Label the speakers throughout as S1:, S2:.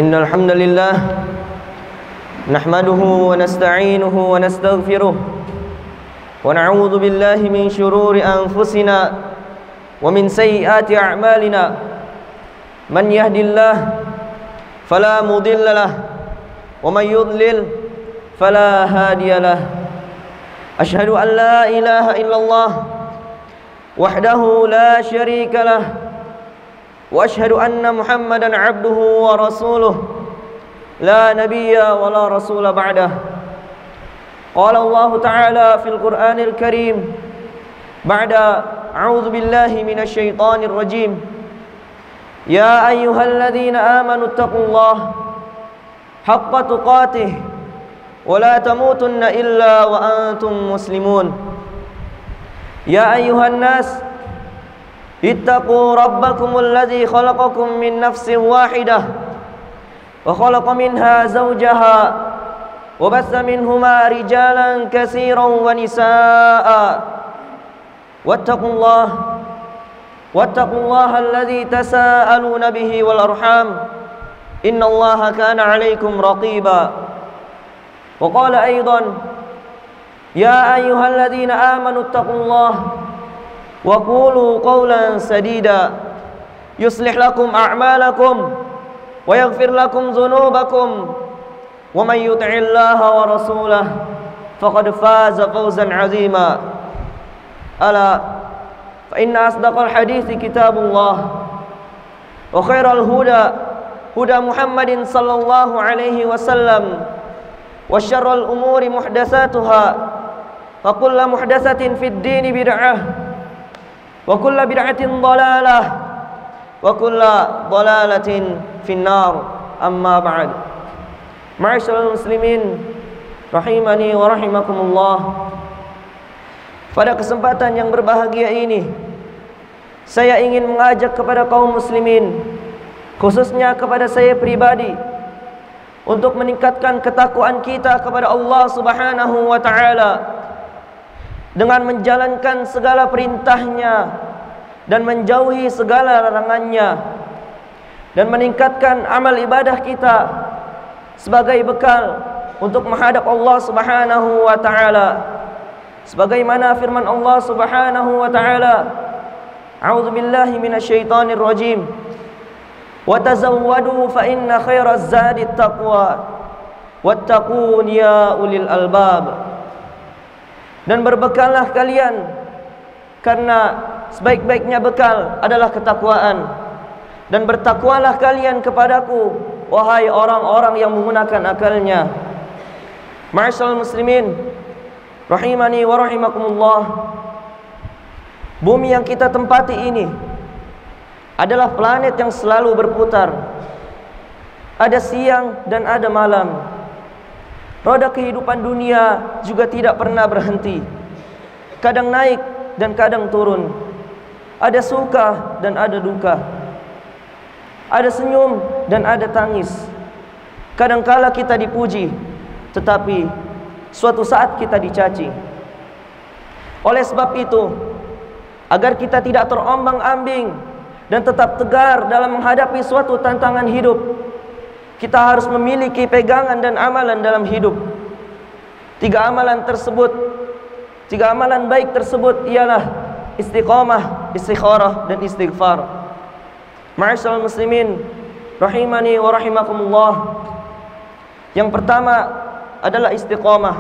S1: إن الحمد لله نحمده ونستعينه ونستغفره ونعوذ بالله من شرور أنفسنا ومن سيئات أعمالنا من يهد الله فلا مضل له ومن يضلل فلا هادي له أشهد أن لا إله إلا الله وحده لا شريك له وأشهد أن محمدا عبده ورسوله لا نبي ولا رسول بعده قال الله تعالى في القرآن الكريم بعد أعوذ بالله من الشيطان الرجيم يا أيها الذين آمنوا اتقوا الله حق تقاته ولا تموتن إلا وأنتم مسلمون يا أيها الناس اتقوا ربكم الذي خلقكم من نفس واحدة وخلق منها زوجها وبث منهما رجالا كثيرا ونساء واتقوا الله الذي تساءلون به والأرحام إن الله كان عليكم رقيبا وقال أيضا يا أيها الذين آمنوا اتقوا الله وقولوا قولا سديدا يصلح لكم أعمالكم ويغفر لكم ذنوبكم ومن يطع الله ورسوله فقد فاز فوزا عظيما ألا فإن أصدق الحديث كتاب الله وخير الهدى هدى محمد صلى الله عليه وسلم وشر الأمور محدثاتها وكل محدثة في الدين بدعة وكل بدعة ضلالة وكل ضلالة في النار أما بعد معاشر المسlimin rahimani wa rahimakumullah. Pada kesempatan yang berbahagia ini saya ingin mengajak kepada kaum muslimin, khususnya kepada saya pribadi, untuk meningkatkan ketakwaan kita kepada Allah Subhanahu wa taala dengan menjalankan segala perintahnya dan menjauhi segala larangannya, dan meningkatkan amal ibadah kita sebagai bekal untuk menghadap Allah Subhanahu wa taala, sebagaimana firman Allah Subhanahu wa taala, a'udzu billahi minasyaitonir rajim, wa tazawwadu fa inna khairaz zadit taqwa wattaqun ya ulil albab. Dan berbekallah kalian, karena sebaik-baiknya bekal adalah ketakwaan, dan bertakwalah kalian kepadaku, wahai orang-orang yang menggunakan akalnya. Ma'asyiral muslimin rahimani wa rahimakumullah. Bumi yang kita tempati ini adalah planet yang selalu berputar. Ada siang dan ada malam. Roda kehidupan dunia juga tidak pernah berhenti. Kadang naik dan kadang turun. Ada suka dan ada duka. Ada senyum dan ada tangis. Kadangkala kita dipuji, tetapi suatu saat kita dicaci. Oleh sebab itu, agar kita tidak terombang-ambing dan tetap tegar dalam menghadapi suatu tantangan hidup, kita harus memiliki pegangan dan amalan dalam hidup. Tiga amalan baik tersebut ialah istiqamah, istikharah, dan istighfar. Ma'asyiral muslimin rahimani wa rahimakumullah. Yang pertama adalah istiqamah.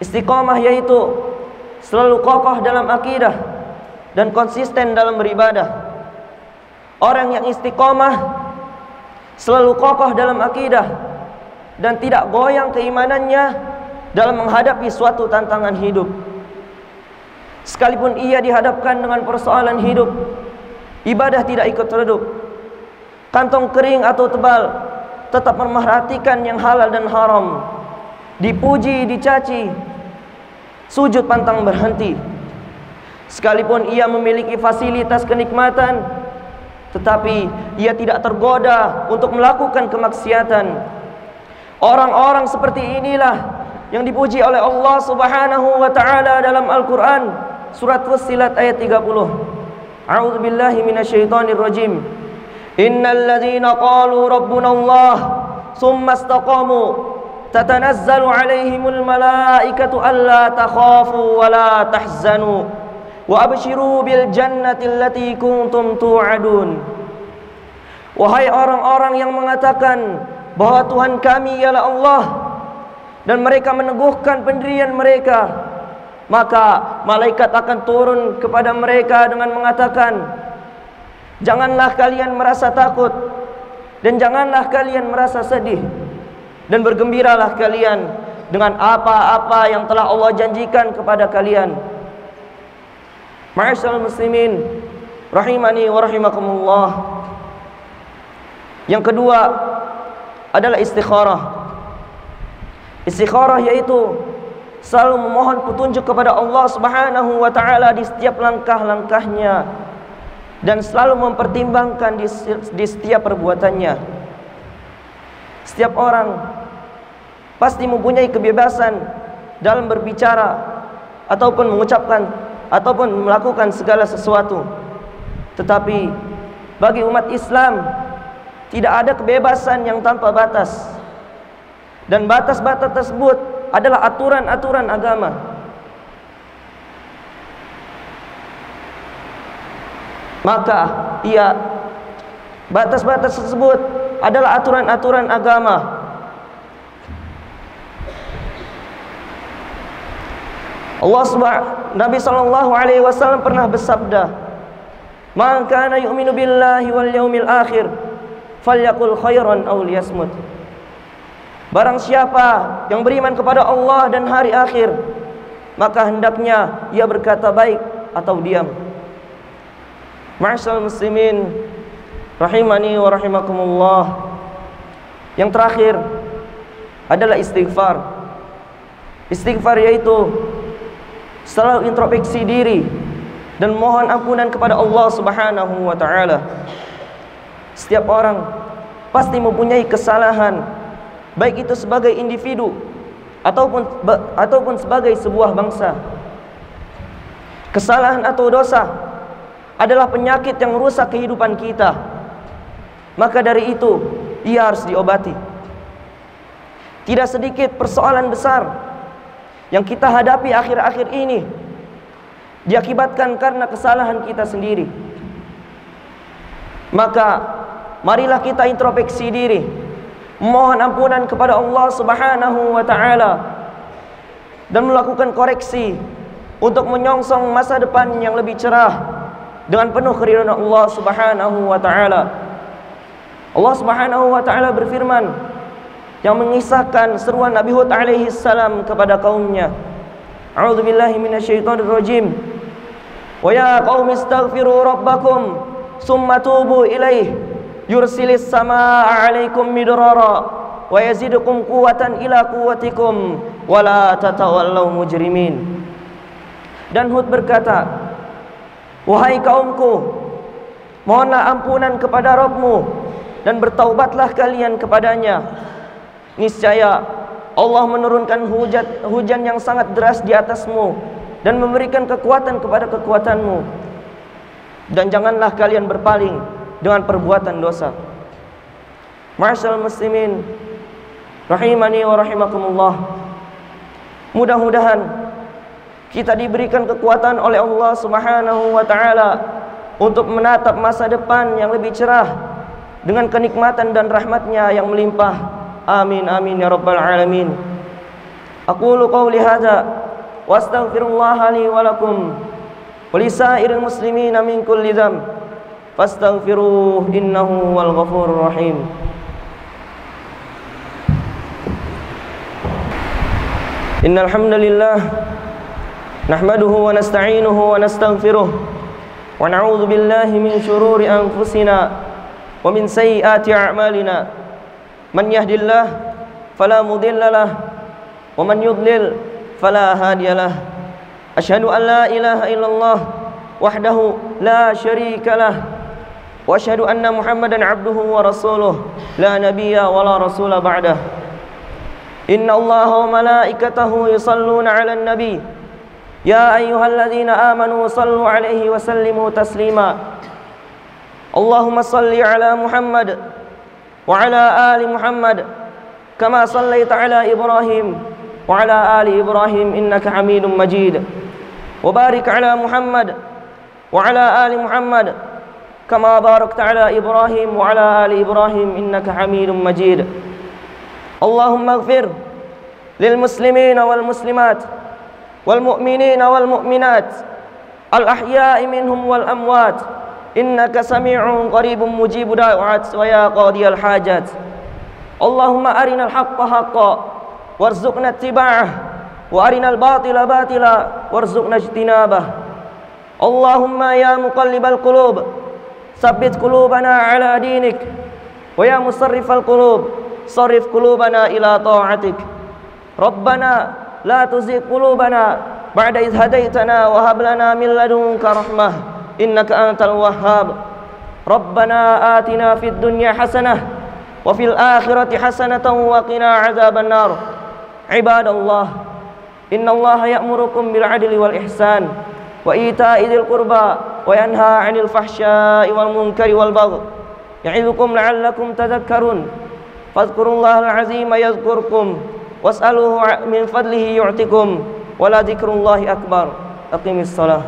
S1: Istiqamah yaitu selalu kokoh dalam akidah dan konsisten dalam beribadah. Orang yang istiqamah selalu kokoh dalam akidah dan tidak goyang keimanannya dalam menghadapi suatu tantangan hidup. Sekalipun ia dihadapkan dengan persoalan hidup, ibadah tidak ikut redup. Kantong kering atau tebal, tetap memperhatikan yang halal dan haram. Dipuji, dicaci, sujud pantang berhenti. Sekalipun ia memiliki fasilitas kenikmatan, tetapi ia tidak tergoda untuk melakukan kemaksiatan. Orang-orang seperti inilah yang dipuji oleh Allah Subhanahu wa taala dalam Al-Qur'an, surat Fussilat ayat 30. A'udzu billahi minasyaitonir rajim. Innal ladzina qalu rabbuna Allah tsumma istaqamu tatanazzalu 'alaihimul malaikatu alla takhafu wa la tahzanu wa abshiru bil jannati allati kuntum tu'adun. Wahai orang-orang yang mengatakan bahwa Tuhan kami ialah Allah, dan mereka meneguhkan pendirian mereka, maka malaikat akan turun kepada mereka dengan mengatakan, janganlah kalian merasa takut dan janganlah kalian merasa sedih, dan bergembiralah kalian dengan apa-apa yang telah Allah janjikan kepada kalian. Ma'asyiral muslimin rahimani wa rahimakumullah. Yang kedua adalah istikharah. Istikharah yaitu selalu memohon petunjuk kepada Allah Subhanahu wa taala di setiap langkah-langkahnya, dan selalu mempertimbangkan di setiap perbuatannya. Setiap orang pasti mempunyai kebebasan dalam berbicara ataupun mengucapkan ataupun melakukan segala sesuatu. Tetapi bagi umat Islam tidak ada kebebasan yang tanpa batas. Dan batas-batas tersebut adalah aturan-aturan agama. Maka batas-batas tersebut adalah aturan-aturan agama. Nabi SAW pernah bersabda, "Man kana yu'minu billahi wal yaumil akhir falyaqul khairan aw liyasmut." Barang siapa yang beriman kepada Allah dan hari akhir, maka hendaknya ia berkata baik atau diam. Ma'asyiral muslimin rahimani wa rahimakumullah. Yang terakhir adalah istighfar. Istighfar yaitu selalu introspeksi diri dan mohon ampunan kepada Allah Subhanahu wa taala. Setiap orang pasti mempunyai kesalahan, baik itu sebagai individu ataupun sebagai sebuah bangsa. Kesalahan atau dosa adalah penyakit yang merusak kehidupan kita. Maka dari itu ia harus diobati. Tidak sedikit persoalan besar yang kita hadapi akhir-akhir ini diakibatkan karena kesalahan kita sendiri. Maka marilah kita introspeksi diri, mohon ampunan kepada Allah Subhanahu wa taala, dan melakukan koreksi untuk menyongsong masa depan yang lebih cerah dengan penuh keridhaan Allah Subhanahu wa taala. Allah Subhanahu wa taala berfirman yang mengisahkan seruan Nabi Hud alaihi salam kepada kaumnya. A'udzubillahi minasyaitonir rajim. Wa ya qaumi astaghfiru rabbakum summa tubu ilaihi yursilis samaa'a 'alaikum midrara wa yazidukum quwwatan ila quwwatikum wa la tatawallaw mujrimin. Dan Hud berkata, wahai kaumku, mohonlah ampunan kepada Rabbmu dan bertaubatlah kalian kepadanya. Niscaya Allah menurunkan hujan yang sangat deras di atasmu dan memberikan kekuatan kepada kekuatanmu. Dan janganlah kalian berpaling dengan perbuatan dosa. Ma'asyiral muslimin rahimani wa rahimakumullah. Mudah-mudahan kita diberikan kekuatan oleh Allah Subhanahu wa taala untuk menatap masa depan yang lebih cerah dengan kenikmatan dan rahmatnya yang melimpah. Amin amin ya rabbal alamin. Aqulu qawli hadza wa astaghfirullaha li wa lakum wa lisairil muslimina min kulli dzamb fastaghfiruhu innahu wal ghafurur rahim. Innal hamdalillah nahmaduhu wa nasta'inuhu wa nastaghfiruh wa na'udzu billahi min shururi anfusina wa min sayyiati a'malina. Man yahdillah fala mudilla lah wa man yudlil fala hadiyalah. Asyhadu an la ilaha illallah wahdahu la syarika lah wa asyhadu anna Muhammadan abduhu wa rasuluh la nabiyya wa la rasula ba'dah. Inna Allaha wa malaikatahu yusalluna 'alan nabi ya ayyuhalladzina amanu sallu 'alaihi wa sallimu taslima. اللهم صل على محمد وعلى آل محمد كما صليت على إبراهيم وعلى آل إبراهيم إنك حميد مجيد وبارك على محمد وعلى آل محمد كما باركت على إبراهيم وعلى آل إبراهيم إنك حميد مجيد اللهم اغفر للمسلمين والمسلمات والمؤمنين والمؤمنات الأحياء منهم والأموات إنك سميع قريب مجيب دعوات ويا قاضي الحاجات اللهم أرنا الحق حقا وارزقنا اتباعه وأرنا الباطل باطلا وارزقنا اجتنابه اللهم يا مقلب القلوب ثبت قلوبنا على دينك ويا مصرف القلوب صرف قلوبنا إلى طاعتك ربنا لا تزغ قلوبنا بعد إذ هديتنا وهب لنا من لدنك رحمة إنك أنت الوهاب ربنا آتنا في الدنيا حسنة وفي الآخرة حسنة وقنا عذاب النار عباد الله إن الله يأمركم بالعدل والإحسان وإيتاء ذي القربى وينهى عن الفحشاء والمنكر والبغي يعظكم لعلكم تذكرون فاذكروا الله العظيم يذكركم واسألوه من فضله يعطكم ولذكر الله أكبر أقم الصلاة